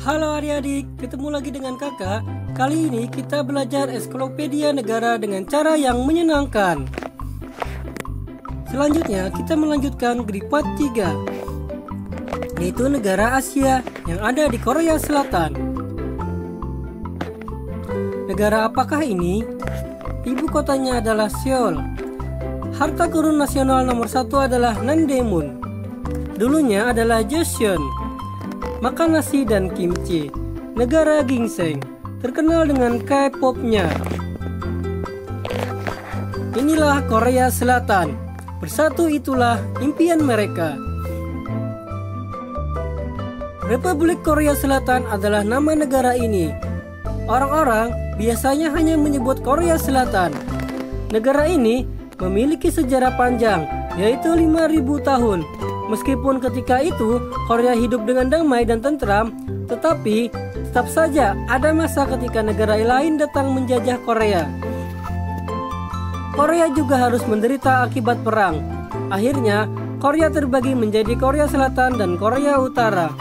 Halo adik-adik, ketemu lagi dengan kakak. Kali ini kita belajar ensiklopedia negara dengan cara yang menyenangkan. Selanjutnya kita melanjutkan grade 3, yaitu negara Asia yang ada di Korea Selatan. Negara apakah ini? Ibu kotanya adalah Seoul. Harta karun nasional nomor 1 adalah Namdaemun. Dulunya adalah Joseon. Makan nasi dan kimchi. Negara ginseng, terkenal dengan K-pop-nya. Inilah Korea Selatan. Bersatu itulah impian mereka. Republik Korea Selatan adalah nama negara ini. Orang-orang biasanya hanya menyebut Korea Selatan. Negara ini memiliki sejarah panjang, yaitu 5.000 tahun. Meskipun ketika itu Korea hidup dengan damai dan tentram, tetapi tetap saja ada masa ketika negara lain datang menjajah Korea. Korea juga harus menderita akibat perang. Akhirnya, Korea terbagi menjadi Korea Selatan dan Korea Utara.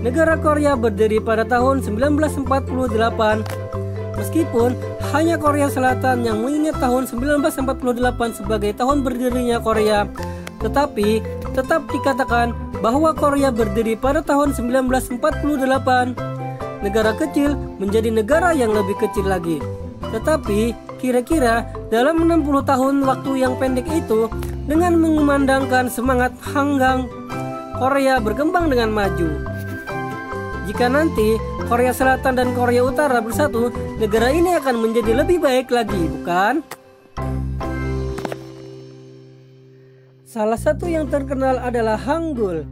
Negara Korea berdiri pada tahun 1948. Meskipun hanya Korea Selatan yang mengingat tahun 1948 sebagai tahun berdirinya Korea, tetapi tetap dikatakan bahwa Korea berdiri pada tahun 1948. Negara kecil menjadi negara yang lebih kecil lagi. Tetapi kira-kira dalam 60 tahun waktu yang pendek itu, dengan mengumandangkan semangat hanggang, Korea berkembang dengan maju. Jika nanti Korea Selatan dan Korea Utara bersatu, negara ini akan menjadi lebih baik lagi, bukan? Salah satu yang terkenal adalah Hangul.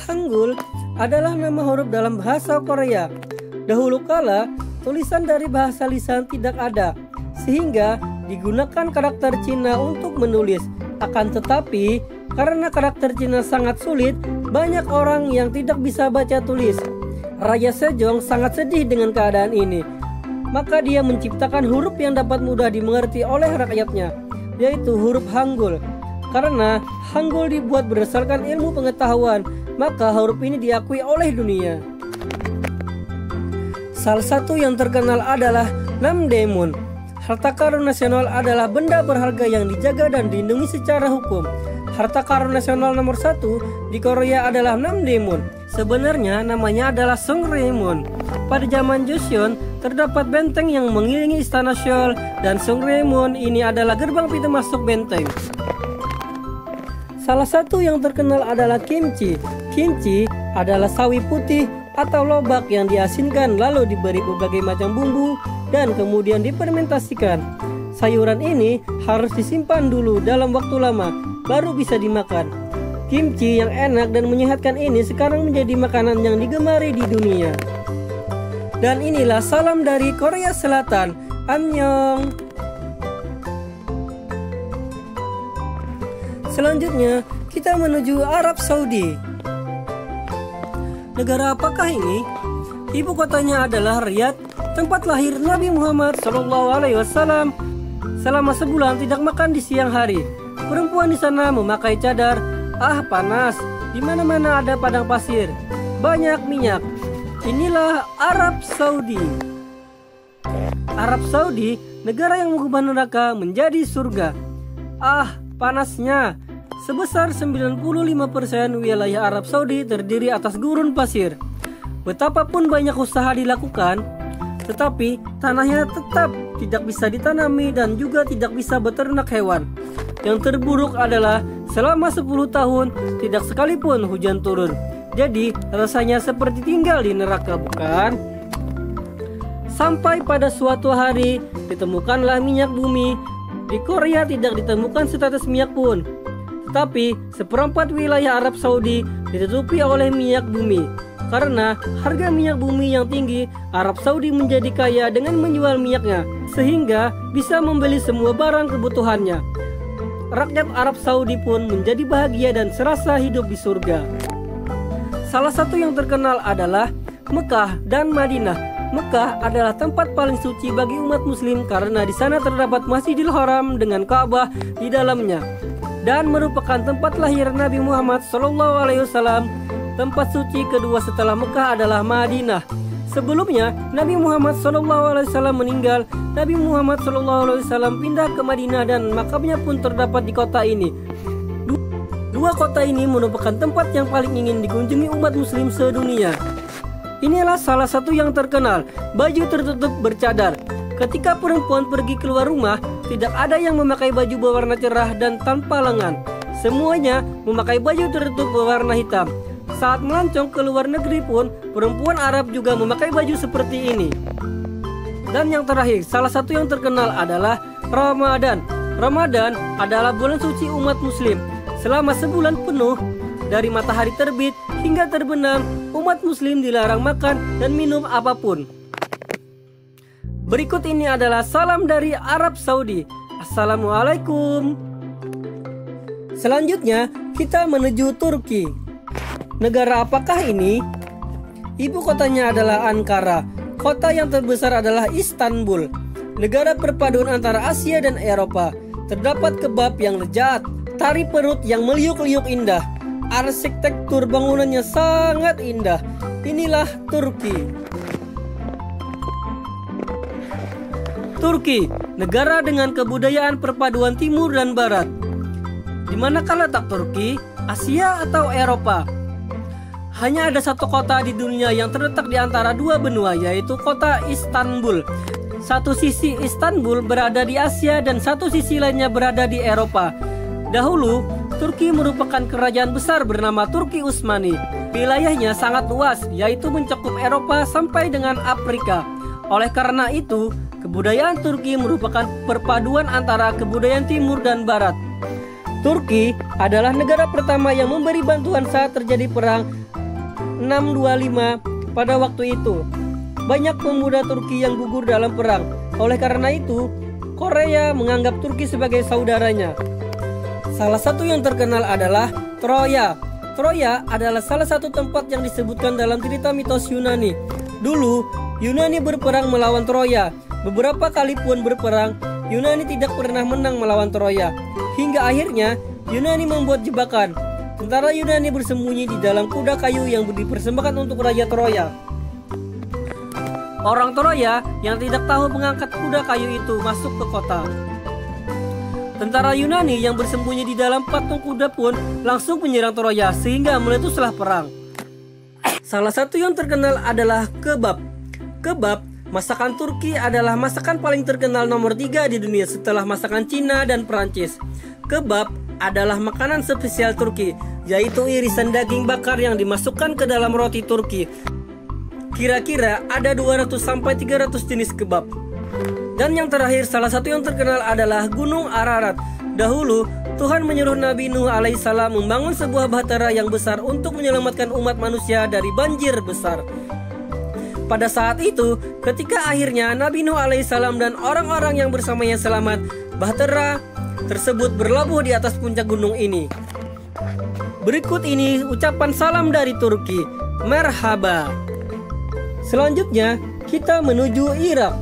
Hangul adalah nama huruf dalam bahasa Korea. Dahulu kala, tulisan dari bahasa lisan tidak ada, sehingga digunakan karakter Cina untuk menulis. Akan tetapi, karena karakter Cina sangat sulit, banyak orang yang tidak bisa baca tulis. Raja Sejong sangat sedih dengan keadaan ini. Maka dia menciptakan huruf yang dapat mudah dimengerti oleh rakyatnya, yaitu huruf Hangul. Karena Hangul dibuat berdasarkan ilmu pengetahuan, maka huruf ini diakui oleh dunia. Salah satu yang terkenal adalah Namdaemun. Harta karun nasional adalah benda berharga yang dijaga dan dilindungi secara hukum. Harta karun nasional nomor 1 di Korea adalah Namdaemun. Sebenarnya namanya adalah Songraemun. Pada zaman Joseon, terdapat benteng yang mengelilingi istana Seoul, dan Songraemun ini adalah gerbang pintu masuk benteng. Salah satu yang terkenal adalah kimchi. Kimchi adalah sawi putih atau lobak yang diasinkan lalu diberi berbagai macam bumbu dan kemudian difermentasikan. Sayuran ini harus disimpan dulu dalam waktu lama baru bisa dimakan. Kimchi yang enak dan menyehatkan ini sekarang menjadi makanan yang digemari di dunia. Dan inilah salam dari Korea Selatan. Annyeong. Selanjutnya, kita menuju Arab Saudi. Negara apakah ini? Ibu kotanya adalah Riyadh, tempat lahir Nabi Muhammad SAW. Selama sebulan tidak makan di siang hari. Perempuan di sana memakai cadar. Ah, panas. Di mana-mana ada padang pasir. Banyak minyak. Inilah Arab Saudi. Arab Saudi, negara yang mengubah neraka menjadi surga. Ah, panasnya. Sebesar 95% wilayah Arab Saudi terdiri atas gurun pasir. Betapapun banyak usaha dilakukan, tetapi tanahnya tetap tidak bisa ditanami dan juga tidak bisa beternak hewan. Yang terburuk adalah selama 10 tahun tidak sekalipun hujan turun. Jadi rasanya seperti tinggal di neraka, bukan? Sampai pada suatu hari ditemukanlah minyak bumi. Di Korea tidak ditemukan setetes minyak pun. Tetapi seperempat wilayah Arab Saudi ditutupi oleh minyak bumi. Karena harga minyak bumi yang tinggi, Arab Saudi menjadi kaya dengan menjual minyaknya, sehingga bisa membeli semua barang kebutuhannya. Rakyat Arab Saudi pun menjadi bahagia dan serasa hidup di surga. Salah satu yang terkenal adalah Mekah dan Madinah. Mekah adalah tempat paling suci bagi umat muslim karena di sana terdapat Masjidil Haram dengan Ka'bah di dalamnya. dan merupakan tempat lahir Nabi Muhammad SAW. tempat suci kedua setelah Mekah adalah Madinah. Sebelumnya Nabi Muhammad SAW meninggal, Nabi Muhammad SAW pindah ke Madinah dan makamnya pun terdapat di kota ini. Dua kota ini merupakan tempat yang paling ingin dikunjungi umat muslim sedunia. Inilah salah satu yang terkenal, baju tertutup bercadar. Ketika perempuan pergi keluar rumah, tidak ada yang memakai baju berwarna cerah dan tanpa lengan. Semuanya memakai baju tertutup berwarna hitam. Saat melancong ke luar negeri pun, perempuan Arab juga memakai baju seperti ini. Dan yang terakhir, salah satu yang terkenal adalah Ramadan. Ramadan adalah bulan suci umat muslim. Selama sebulan penuh, dari matahari terbit hingga terbenam, umat muslim dilarang makan dan minum apapun. Berikut ini adalah salam dari Arab Saudi. Assalamualaikum. Selanjutnya, kita menuju Turki. Negara apakah ini? Ibu kotanya adalah Ankara. Kota yang terbesar adalah Istanbul. Negara perpaduan antara Asia dan Eropa. Terdapat kebab yang lezat, tari perut yang meliuk-liuk indah. Arsitektur bangunannya sangat indah. Inilah Turki. Turki, negara dengan kebudayaan perpaduan timur dan barat. Di manakah letak Turki? Asia atau Eropa? Hanya ada satu kota di dunia yang terletak di antara dua benua, yaitu kota Istanbul. Satu sisi Istanbul berada di Asia dan satu sisi lainnya berada di Eropa. Dahulu, Turki merupakan kerajaan besar bernama Turki Utsmani. Wilayahnya sangat luas, yaitu mencakup Eropa sampai dengan Afrika. Oleh karena itu, kebudayaan Turki merupakan perpaduan antara kebudayaan timur dan barat. Turki adalah negara pertama yang memberi bantuan saat terjadi perang 625 pada waktu itu. Banyak pemuda Turki yang gugur dalam perang. Oleh karena itu, Korea menganggap Turki sebagai saudaranya. Salah satu yang terkenal adalah Troya. Troya adalah salah satu tempat yang disebutkan dalam cerita mitos Yunani. Dulu, Yunani berperang melawan Troya. Beberapa kali pun berperang, Yunani tidak pernah menang melawan Troya. Hingga akhirnya, Yunani membuat jebakan. Tentara Yunani bersembunyi di dalam kuda kayu yang dipersembahkan untuk Raja Troya. Orang Troya yang tidak tahu mengangkat kuda kayu itu masuk ke kota. Tentara Yunani yang bersembunyi di dalam patung kuda pun langsung menyerang Troya sehingga meletuslah perang. Salah satu yang terkenal adalah kebab. Kebab, masakan Turki adalah masakan paling terkenal nomor 3 di dunia setelah masakan Cina dan Perancis. Kebab adalah makanan spesial Turki, yaitu irisan daging bakar yang dimasukkan ke dalam roti Turki. Kira-kira ada 200-300 jenis kebab. Dan yang terakhir, salah satu yang terkenal adalah Gunung Ararat. Dahulu, Tuhan menyuruh Nabi Nuh alaihissalam membangun sebuah bahtera yang besar untuk menyelamatkan umat manusia dari banjir besar. Pada saat itu, ketika akhirnya Nabi Nuh alaihissalam dan orang-orang yang bersamanya selamat, bahtera tersebut berlabuh di atas puncak gunung ini. Berikut ini ucapan salam dari Turki. Merhaba. Selanjutnya, kita menuju Irak.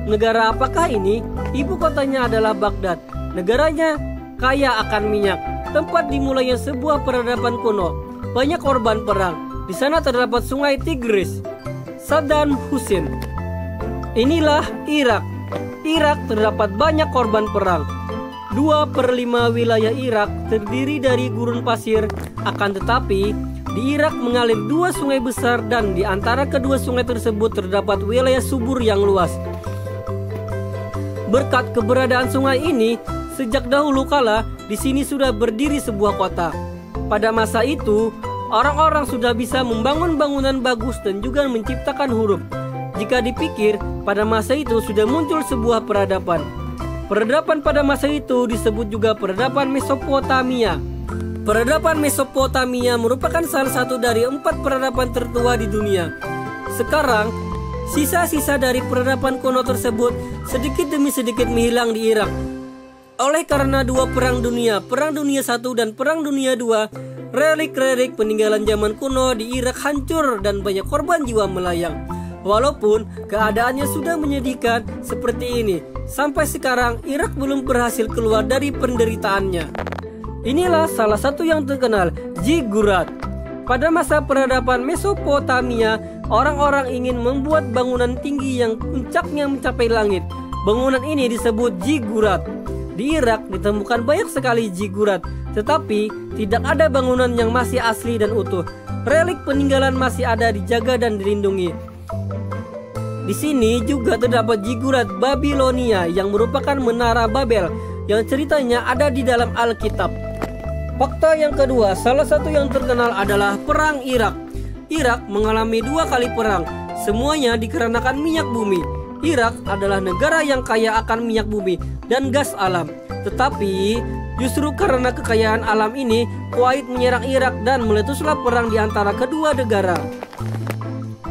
Negara apakah ini? Ibu kotanya adalah Baghdad. Negaranya kaya akan minyak. Tempat dimulainya sebuah peradaban kuno. Banyak korban perang. Di sana terdapat sungai Tigris. Saddam Hussein. Inilah Irak. Irak terdapat banyak korban perang. 2/5 wilayah Irak terdiri dari gurun pasir. Akan tetapi, di Irak mengalir 2 sungai besar dan di antara kedua sungai tersebut terdapat wilayah subur yang luas. Berkat keberadaan sungai ini, sejak dahulu kala di sini sudah berdiri sebuah kota. Pada masa itu, orang-orang sudah bisa membangun bangunan bagus dan juga menciptakan huruf. Jika dipikir, pada masa itu sudah muncul sebuah peradaban. Peradaban pada masa itu disebut juga peradaban Mesopotamia. Peradaban Mesopotamia merupakan salah satu dari 4 peradaban tertua di dunia. Sekarang, sisa-sisa dari peradaban kuno tersebut sedikit demi sedikit menghilang di Irak. Oleh karena 2 perang dunia, Perang Dunia I dan Perang Dunia II, relik-relik peninggalan zaman kuno di Irak hancur dan banyak korban jiwa melayang. Walaupun keadaannya sudah menyedihkan seperti ini, sampai sekarang Irak belum berhasil keluar dari penderitaannya. Inilah salah satu yang terkenal, Ziggurat. Pada masa peradaban Mesopotamia, orang-orang ingin membuat bangunan tinggi yang puncaknya mencapai langit. Bangunan ini disebut zigurat. Di Irak ditemukan banyak sekali zigurat, tetapi tidak ada bangunan yang masih asli dan utuh. Relik peninggalan masih ada dijaga dan dilindungi. Di sini juga terdapat zigurat Babilonia yang merupakan menara Babel yang ceritanya ada di dalam Alkitab. Fakta yang kedua, salah satu yang terkenal adalah Perang Irak. Irak mengalami 2 kali perang, semuanya dikarenakan minyak bumi. Irak adalah negara yang kaya akan minyak bumi dan gas alam. Tetapi justru karena kekayaan alam ini, Kuwait menyerang Irak dan meletuslah perang di antara kedua negara.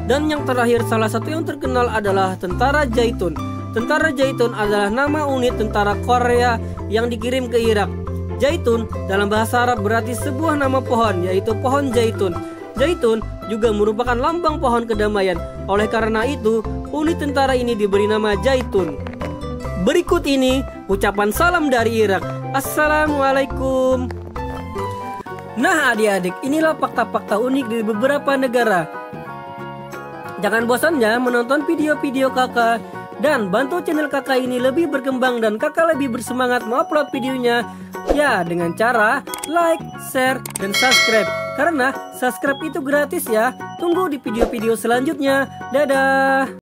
Dan yang terakhir, salah satu yang terkenal adalah Tentara Zaitun. Tentara Zaitun adalah nama unit tentara Korea yang dikirim ke Irak. Zaitun dalam bahasa Arab berarti sebuah nama pohon, yaitu pohon zaitun. Zaitun juga merupakan lambang pohon kedamaian. Oleh karena itu, unit tentara ini diberi nama Zaitun. Berikut ini ucapan salam dari Irak. Assalamualaikum. Nah adik-adik, inilah fakta-fakta unik dari beberapa negara. Jangan bosan ya menonton video-video kakak, dan bantu channel kakak ini lebih berkembang dan kakak lebih bersemangat mengupload videonya ya dengan cara like, share, dan subscribe. Karena subscribe itu gratis ya. Tunggu di video-video selanjutnya. Dadah.